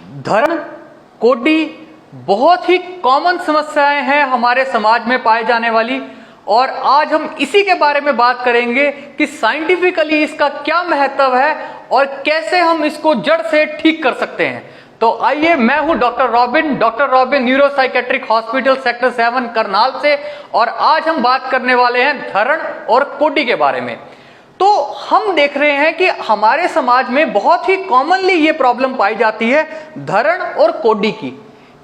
धरण, कोडी बहुत ही कॉमन समस्याएं हैं हमारे समाज में पाए जाने वाली, और आज हम इसी के बारे में बात करेंगे कि साइंटिफिकली इसका क्या महत्व है और कैसे हम इसको जड़ से ठीक कर सकते हैं। तो आइए, मैं हूं doctor robin neuro psychiatric hospital sector 7 Karnal से, और आज हम बात करने वाले हैं धरण और कोडी के बारे में। तो हम देख रहे हैं कि हमारे समाज में बहुत ही कॉमनली ये प्रॉब्लम पाई जाती है धरण और कोडी की।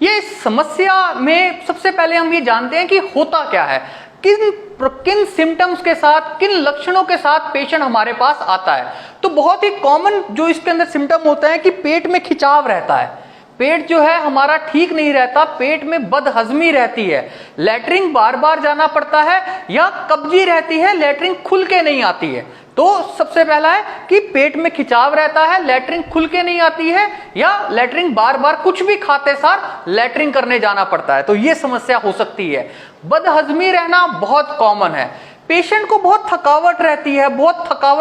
ये समस्या में सबसे पहले हम ये जानते हैं कि होता क्या है, किन सिम्टम्स के साथ, किन लक्षणों के साथ पेशेंट हमारे पास आता है। तो बहुत ही कॉमन जो इसके अंदर सिम्टम होता है कि पेट में खिंचाव रहता है, पेट जो है हमारा ठीक नहीं रहता, पेट में बदहजमी रहती है, लैट्रिन बार बार जाना पड़ता है, या कब्जी रहती है, लैट्रिन खुल के नहीं आती है। तो सबसे पहला है कि पेट में खिंचाव रहता है, लैट्रिन खुल के नहीं आती है, या लैट्रिन बार बार कुछ भी खाते सार लैट्रिन करने जाना पड़ता है। तो ये समस्या हो सकती है। बदहजमी रहना बहुत कॉमन है। पेशेंट को बहुत थकावट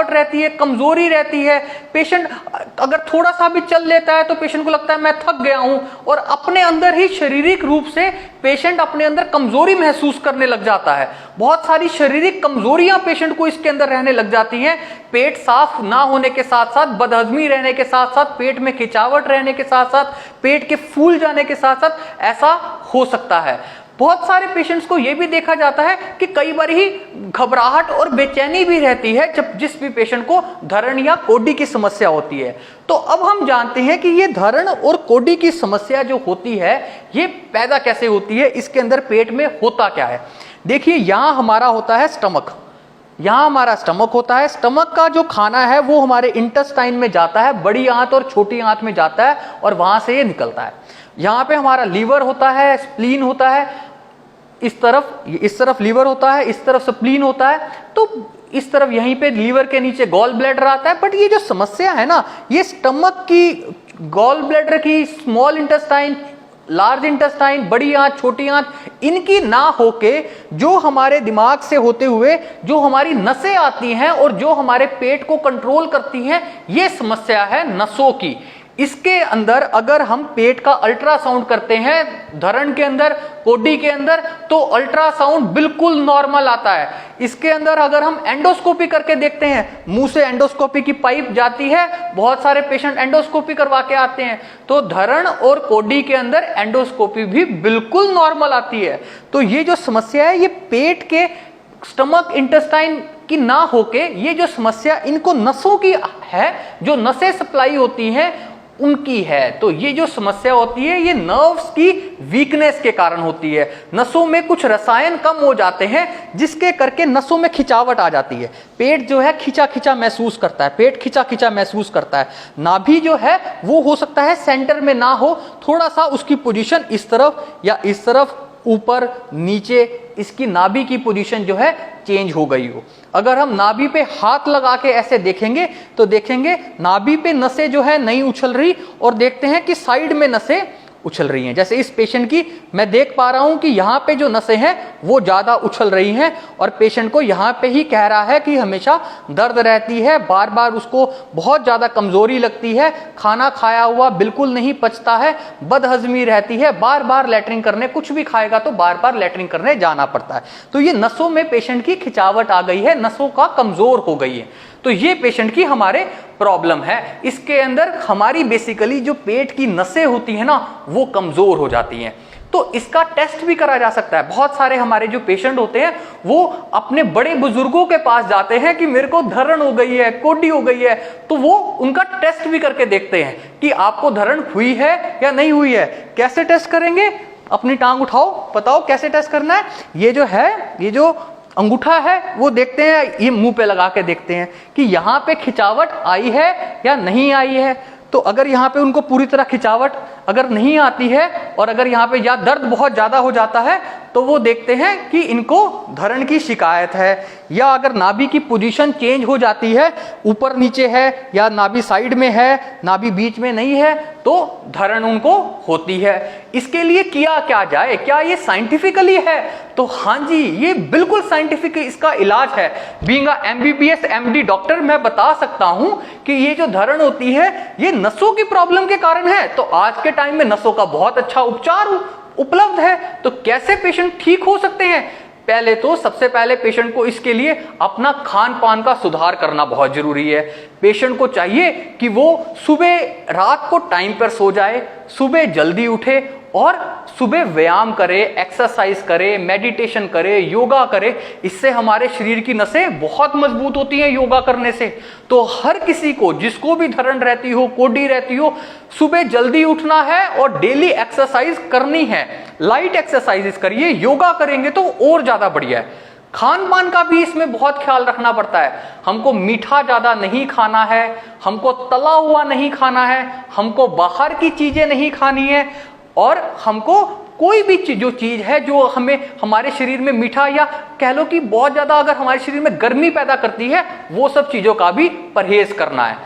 रहती है, कमजोरी रहती है। पेशेंट अगर थोड़ा सा भी चल लेता है तो पेशेंट को लगता है मैं थक गया हूं, और अपने अंदर ही शारीरिक रूप से पेशेंट अपने अंदर कमजोरी महसूस करने लग जाता है। बहुत सारी शारीरिक कमजोरियां पेशेंट को इसके अंदर रहने लग जाती हैं। पेट साफ ना होने के साथ साथ, बदहजमी रहने के साथ साथ, पेट में खिंचावट रहने के साथ साथ, पेट के फूल जाने के साथ साथ ऐसा हो सकता है। बहुत सारे पेशेंट्स को यह भी देखा जाता है कि कई बार ही घबराहट और बेचैनी भी रहती है जब जिस भी पेशेंट को धरण या कोडी की समस्या होती है। तो अब हम जानते हैं कि ये धरण और कोडी की समस्या जो होती है ये पैदा कैसे होती है, इसके अंदर पेट में होता क्या है। देखिए, यहां हमारा होता है स्टमक, यहां हमारा स्टमक होता है। स्टमक का जो खाना है वो हमारे इंटेस्टाइन में जाता है, बड़ी आंत और छोटी आंत में जाता है, और वहां से ये निकलता है। यहाँ पे हमारा लीवर होता है, स्प्लीन होता है, इस तरफ लीवर होता है, इस तरफ स्प्लीन होता है। तो इस तरफ यहीं पे लीवर के नीचे गॉल ब्लैडर आता है। बट ये जो समस्या है ना, ये स्टमक की, गॉल ब्लैडर की, स्मॉल इंटेस्टाइन, लार्ज इंटेस्टाइन, बड़ी आंत, छोटी आंत, इनकी ना होके जो हमारे दिमाग से होते हुए जो हमारी नसें आती हैं और जो हमारे पेट को कंट्रोल करती हैं, ये समस्या है नसों की। इसके अंदर अगर हम पेट का अल्ट्रासाउंड करते हैं धरण के अंदर, कोडी के अंदर, तो अल्ट्रासाउंड बिल्कुल नॉर्मल आता है। इसके अंदर अगर हम एंडोस्कोपी करके देखते हैं, मुंह से एंडोस्कोपी की पाइप जाती है, बहुत सारे पेशेंट एंडोस्कोपी करवा के आते हैं, तो धरण और कोडी के अंदर एंडोस्कोपी भी बिल्कुल नॉर्मल आती है। तो ये जो समस्या है ये पेट के, स्टमक, इंटेस्टाइन की ना होके, ये जो समस्या इनको नसों की है, जो नसें सप्लाई होती हैं उनकी है। तो ये जो समस्या होती है ये नर्व्स की वीकनेस के कारण होती है। नसों में कुछ रसायन कम हो जाते हैं जिसके करके नसों में खिंचावट आ जाती है। पेट जो है खिंचा खिंचा महसूस करता है, पेट खिंचा खिंचा महसूस करता है। नाभि जो है वो हो सकता है सेंटर में ना हो, थोड़ा सा उसकी पोजीशन इस तरफ या इस तरफ, ऊपर नीचे, इसकी नाभि की पोजीशन जो है चेंज हो गई हो। अगर हम नाभि पे हाथ लगा के ऐसे देखेंगे तो देखेंगे नाभि पे नसें जो है नहीं उछल रही, और देखते हैं कि साइड में नसें उछल रही हैं। जैसे इस पेशेंट की मैं देख पा रहा हूं कि यहाँ पे जो नसें हैं वो ज्यादा उछल रही हैं, और पेशेंट को यहाँ पे ही कह रहा है कि हमेशा दर्द रहती है, बार बार उसको बहुत ज्यादा कमजोरी लगती है, खाना खाया हुआ बिल्कुल नहीं पचता है, बदहजमी रहती है, बार बार लैट्रिन करने, कुछ भी खाएगा तो बार बार लैट्रिन करने जाना पड़ता है। तो ये नसों में पेशेंट की खिंचावट आ गई है, नसों का कमजोर हो गई है। तो ये पेशेंट की हमारे प्रॉब्लम है। इसके अंदर हमारी बेसिकली जो पेट की नसें होती है ना वो कमजोर हो जाती हैं। तो इसका टेस्ट भी करा जा सकता है। बहुत सारे हमारे जो पेशेंट होते हैं वो अपने बड़े बुजुर्गों के पास जाते हैं कि मेरे को धरण हो गई है, कोडी हो गई है, तो वो उनका टेस्ट भी करके देखते हैं कि आपको धरण हुई है या नहीं हुई है। कैसे टेस्ट करेंगे? अपनी टांग उठाओ, बताओ कैसे टेस्ट करना है। ये जो है, ये जो अंगूठा है वो देखते हैं, ये मुंह पे लगा के देखते हैं कि यहाँ पे खिंचावट आई है या नहीं आई है। तो अगर यहाँ पे उनको पूरी तरह खिंचावट अगर नहीं आती है, और अगर यहाँ पे या दर्द बहुत ज्यादा हो जाता है, तो वो देखते हैं कि इनको धरण की शिकायत है, या अगर नाभि की पोजीशन चेंज हो जाती है, ऊपर नीचे है या नाभि साइड में है, नाभि बीच में नहीं है, तो धरण उनको होती है। इसके लिए किया क्या जाए, क्या ये साइंटिफिकली है? तो हाँ जी, ये बिल्कुल साइंटिफिक इसका इलाज है। Being a MBBS MD doctor मैं बता सकता हूं कि ये जो धरण होती है ये नसों की प्रॉब्लम के कारण है। तो आज के टाइम में नसों का बहुत अच्छा उपचार उपलब्ध है। तो कैसे पेशेंट ठीक हो सकते हैं? पहले तो सबसे पहले पेशेंट को इसके लिए अपना खान पान का सुधार करना बहुत जरूरी है। पेशेंट को चाहिए कि वो सुबह रात को टाइम पर सो जाए, सुबह जल्दी उठे और सुबह व्यायाम करे, एक्सरसाइज करे, मेडिटेशन करे, योगा करे। इससे हमारे शरीर की नसें बहुत मजबूत होती हैं योगा करने से। तो हर किसी को, जिसको भी धरण रहती हो, कोडी रहती हो, सुबह जल्दी उठना है और डेली एक्सरसाइज करनी है। लाइट एक्सरसाइजेस करिए, योगा करेंगे तो और ज्यादा बढ़िया है। खान पान का भी इसमें बहुत ख्याल रखना पड़ता है। हमको मीठा ज्यादा नहीं खाना है, हमको तला हुआ नहीं खाना है, हमको बाहर की चीजें नहीं खानी है, और हमको कोई भी जो चीज है जो हमें हमारे शरीर में मीठा या कह लो कि बहुत ज्यादा अगर हमारे शरीर में गर्मी पैदा करती है, वो सब चीजों का भी परहेज करना है।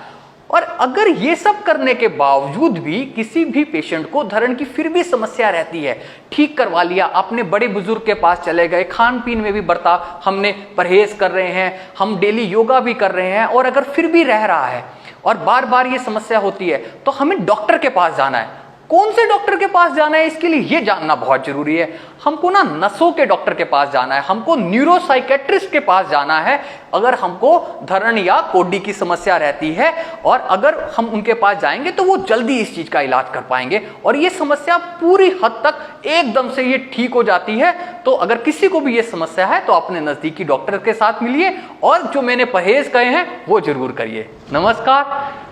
और अगर ये सब करने के बावजूद भी किसी भी पेशेंट को धरण की फिर भी समस्या रहती है, ठीक करवा लिया, अपने बड़े बुजुर्ग के पास चले गए, खान पीन में भी बर्ताव हमने परहेज कर रहे हैं, हम डेली योगा भी कर रहे हैं, और अगर फिर भी रह रहा है और बार बार ये समस्या होती है, तो हमें डॉक्टर के पास जाना है। कौन से डॉक्टर के पास जाना है, इसके लिए ये जानना बहुत जरूरी है। हमको ना नसों के डॉक्टर के पास जाना है, हमको न्यूरोसाइकेट्रिस्ट के पास जाना है अगर हमको धरण या कोडी की समस्या रहती है। और अगर हम उनके पास जाएंगे तो वो जल्दी इस चीज का इलाज कर पाएंगे और ये समस्या पूरी हद तक एकदम से ये ठीक हो जाती है। तो अगर किसी को भी ये समस्या है तो अपने नजदीकी डॉक्टर के साथ मिलिए और जो मैंने परहेज कहे हैं वो जरूर करिए। नमस्कार।